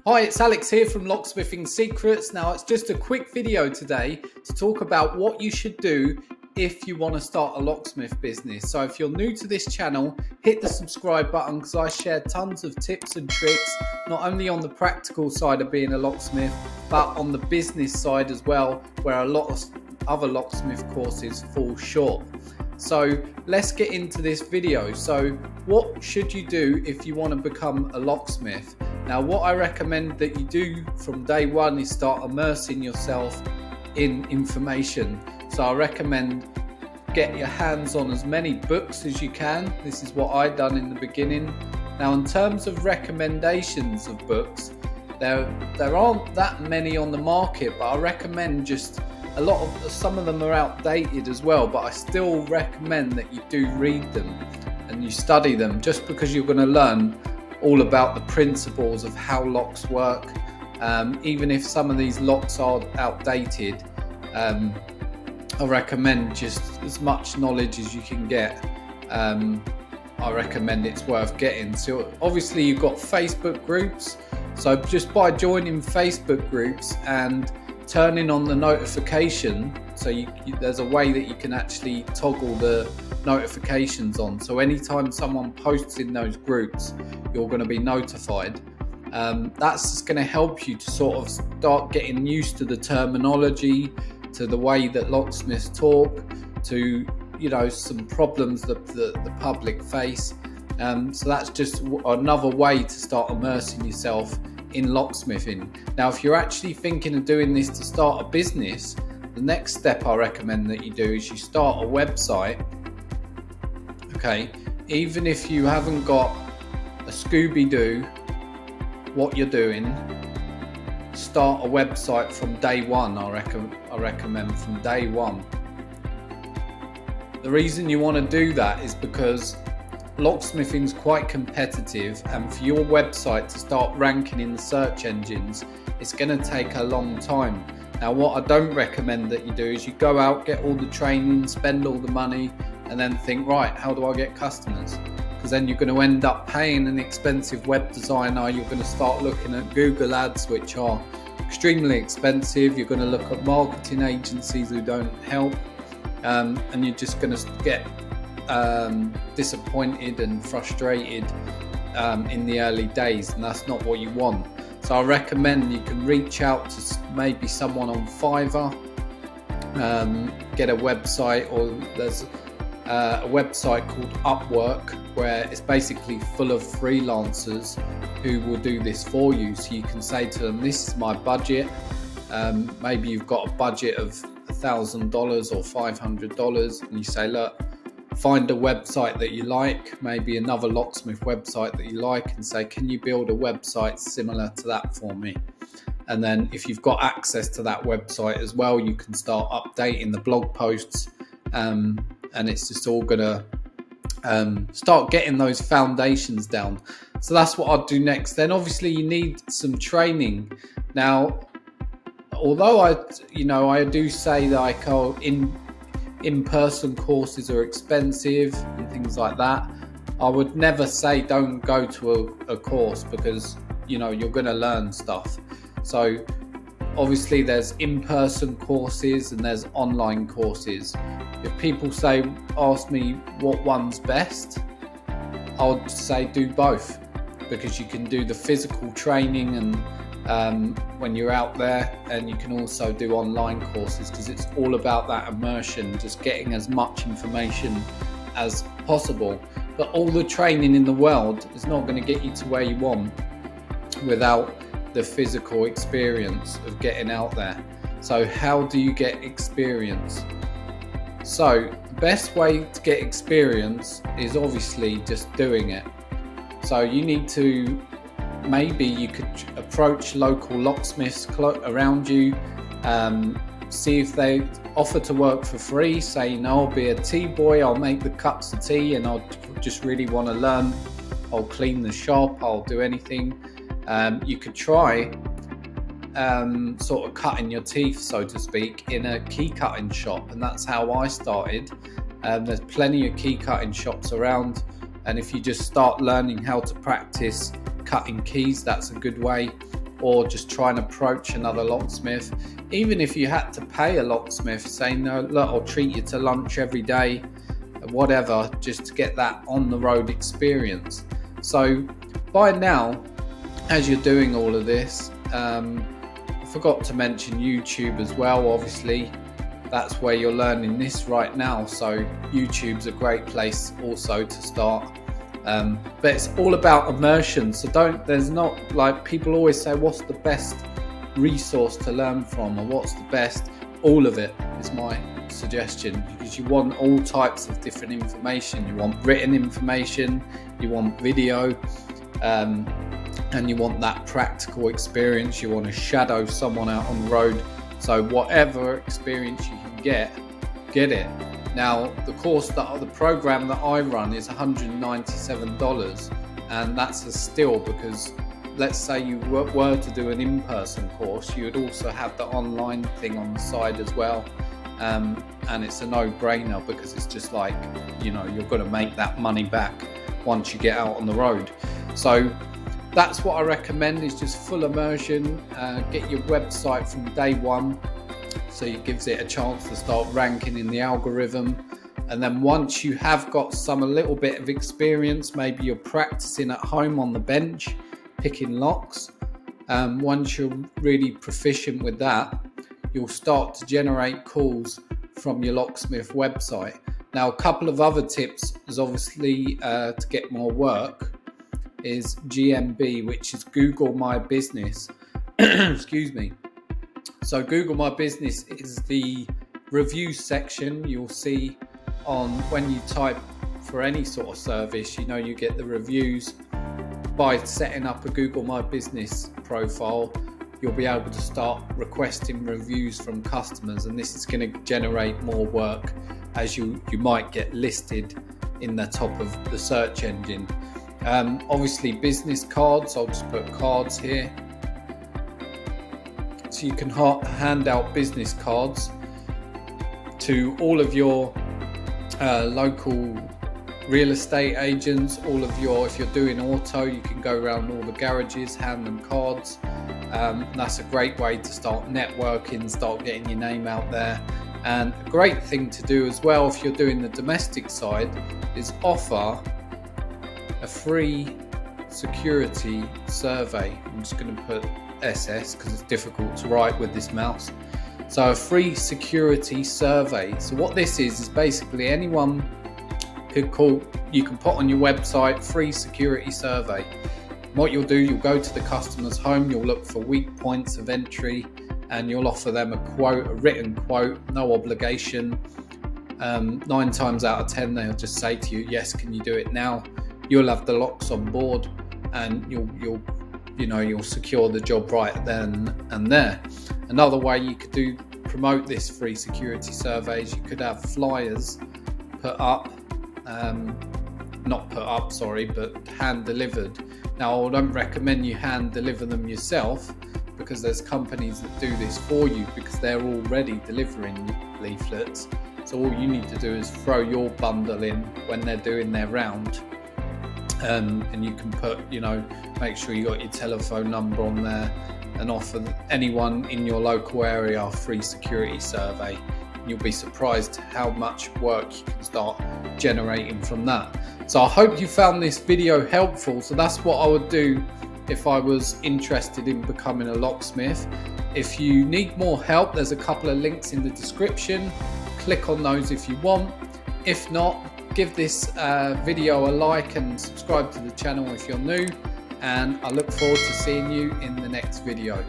Hi, it's Alex here from Locksmithing Secrets. Now, it's just a quick video today to talk about what you should do if you want to start a locksmith business. So if you're new to this channel, hit the subscribe button because I share tons of tips and tricks, not only on the practical side of being a locksmith, but on the business side as well, where a lot of other locksmith courses fall short. So let's get into this video. So what should you do if you want to become a locksmith? Now, what I recommend that you do from day one is start immersing yourself in information. So I recommend get your hands on as many books as you can. This is what I done in the beginning. Now, in terms of recommendations of books, there aren't that many on the market, but I recommend just some of them are outdated as well, but I still recommend that you do read them and you study them, just because you're going to learn all about the principles of how locks work. Even if some of these locks are outdated, I recommend just as much knowledge as you can get. I recommend it's worth getting. So obviously you've got Facebook groups, so just by joining Facebook groups and turning on the notification, so there's a way that you can actually toggle the notifications on, so anytime someone posts in those groups you're going to be notified. That's just going to help you to sort of start getting used to the terminology, to the way that locksmiths talk, to some problems that the public face. So that's just another way to start immersing yourself in locksmithing. Now, if you're actually thinking of doing this to start a business, the next step I recommend that you do is you start a website. Okay, even if you haven't got a Scooby-Doo what you're doing, start a website from day one. I recommend from day one. The reason you want to do that is because locksmithing is quite competitive, and for your website to start ranking in the search engines, it's going to take a long time. Now, what I don't recommend that you do is you go out, get all the training, spend all the money, and then think, right, how do I get customers? Because then you're going to end up paying an expensive web designer. You're going to start looking at Google ads, which are extremely expensive. You're going to look at marketing agencies who don't help, and you're just going to get disappointed and frustrated in the early days, and that's not what you want. So I recommend you can reach out to maybe someone on Fiverr, get a website, or there's a website called Upwork where it's basically full of freelancers who will do this for you. So you can say to them, this is my budget. Maybe you've got a budget of $1,000 or $500, and you say, look, find a website that you like, maybe another locksmith website that you like, and say, can you build a website similar to that for me? And then if you've got access to that website as well, you can start updating the blog posts, and it's just all gonna start getting those foundations down. So that's what I'll do next. Then obviously you need some training. Now, although I do say that in-person courses are expensive and things like that, I would never say don't go to a course, because you're going to learn stuff. So obviously there's in-person courses and there's online courses. If people ask me what one's best, I'll say do both, because you can do the physical training and when you're out there, and you can also do online courses, because it's all about that immersion, just getting as much information as possible. But all the training in the world is not going to get you to where you want without the physical experience of getting out there. So how do you get experience? So the best way to get experience is obviously just doing it. So you need to, maybe you could approach local locksmiths around you, see if they offer to work for free. Say, I'll be a tea boy, I'll make the cups of tea, and I'll just really want to learn. I'll clean the shop, I'll do anything. You could try sort of cutting your teeth, so to speak, in a key cutting shop, and that's how I started. There's plenty of key cutting shops around, and if you just start learning how to practice cutting keys, that's a good way. or just try and approach another locksmith. Even if you had to pay a locksmith, saying, no, look, I'll treat you to lunch every day, whatever, just to get that on the road experience. So by now, as you're doing all of this, I forgot to mention YouTube as well. Obviously, that's where you're learning this right now. So YouTube's a great place also to start. But it's all about immersion. So there's not, like, people always say, what's the best resource to learn from, or what's the best? All of it is my suggestion, because you want all types of different information. You want written information, you want video, and you want that practical experience. You want to shadow someone out on the road. So whatever experience you can get it. Now, the program that I run is $197, and that's a steal, because let's say you were to do an in-person course, you would also have the online thing on the side as well. And it's a no-brainer, because it's just like, you're going to make that money back once you get out on the road. So that's what I recommend, is just full immersion. Get your website from day one, so it gives it a chance to start ranking in the algorithm. And then once you have got a little bit of experience, maybe you're practicing at home on the bench, picking locks. Once you're really proficient with that, you'll start to generate calls from your locksmith website. Now, a couple of other tips is obviously to get more work is GMB, which is Google My Business. Excuse me. So Google My Business is the review section you'll see on when you type for any sort of service. You get the reviews. By setting up a Google My Business profile, you'll be able to start requesting reviews from customers, and this is going to generate more work, as you might get listed in the top of the search engine. Obviously business cards, I'll just put cards here. So you can hand out business cards to all of your local real estate agents, if you're doing auto, you can go around all the garages, hand them cards. That's a great way to start networking, start getting your name out there. And a great thing to do as well, if you're doing the domestic side, is offer a free security survey. I'm just going to put SS because it's difficult to write with this mouse. So a free security survey. So what this is basically anyone could call, you can put on your website, free security survey. What you'll do, you'll go to the customer's home, you'll look for weak points of entry, and you'll offer them a quote, a written quote, no obligation. 9 times out of 10, they'll just say to you, yes, can you do it now? You'll have the locks on board, and you'll secure the job right then and there. Another way you could promote this free security surveys, you could have flyers but hand delivered. Now, I don't recommend you hand deliver them yourself, because there's companies that do this for you because they're already delivering leaflets. So all you need to do is throw your bundle in when they're doing their round, and you can put, make sure you got your telephone number on there, and offer anyone in your local area a free security survey. You'll be surprised how much work you can start generating from that. So I hope you found this video helpful. So that's what I would do if I was interested in becoming a locksmith. If you need more help, there's a couple of links in the description. Click on those if you want. If not, give this video a like and subscribe to the channel if you're new. And I look forward to seeing you in the next video.